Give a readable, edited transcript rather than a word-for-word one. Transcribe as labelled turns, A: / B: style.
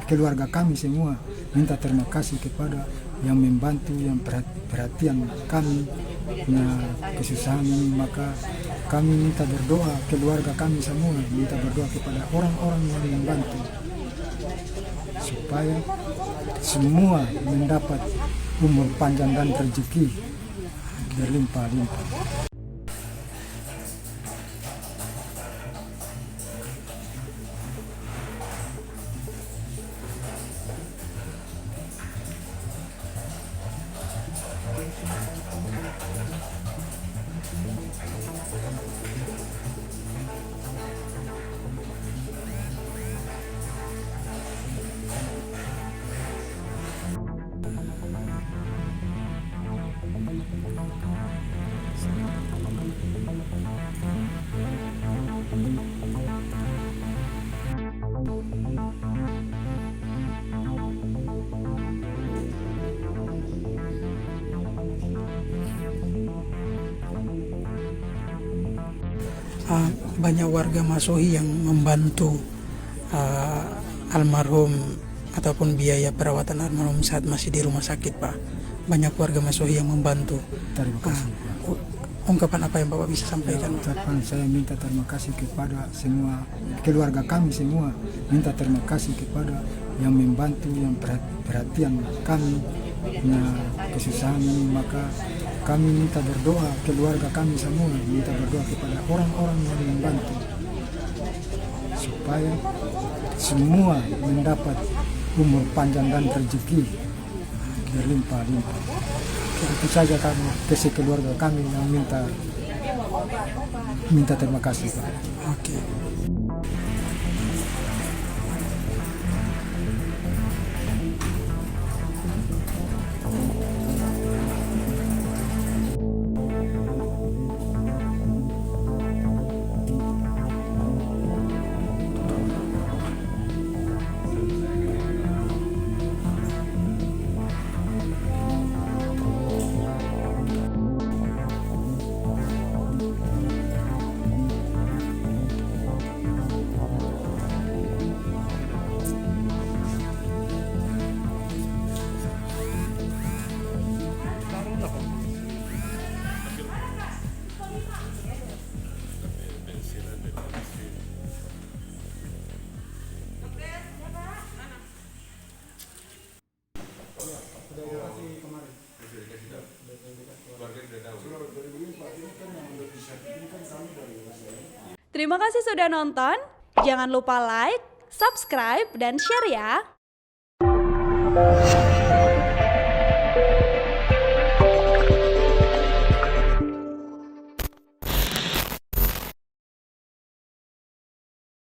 A: keluarga kami semua minta terima kasih kepada yang membantu, yang perhatian kami punya kesusahan ini. Maka kami minta berdoa, keluarga kami semua minta berdoa kepada orang-orang yang membantu supaya semua mendapat umur panjang dan rezeki berlimpah-limpah.
B: Banyak warga Masohi yang membantu almarhum ataupun biaya perawatan almarhum saat masih di rumah sakit, Pak. Banyak warga Masohi yang membantu.
A: Terima kasih.
B: Ungkapan apa yang Bapak bisa sampaikan?
A: Ucapan saya minta terima kasih kepada semua keluarga kami semua, minta terima kasih kepada yang membantu, yang perhatian kami punya kesusahan ini. Maka kami minta berdoa, keluarga kami semua minta berdoa kepada orang-orang yang membantu supaya semua mendapat umur panjang dan rezeki berlimpah-limpah. Itu saja kami, keluarga kami yang minta terima kasih, Pak.
B: Oke.
C: Terima kasih sudah nonton. Jangan lupa like, subscribe, dan share ya.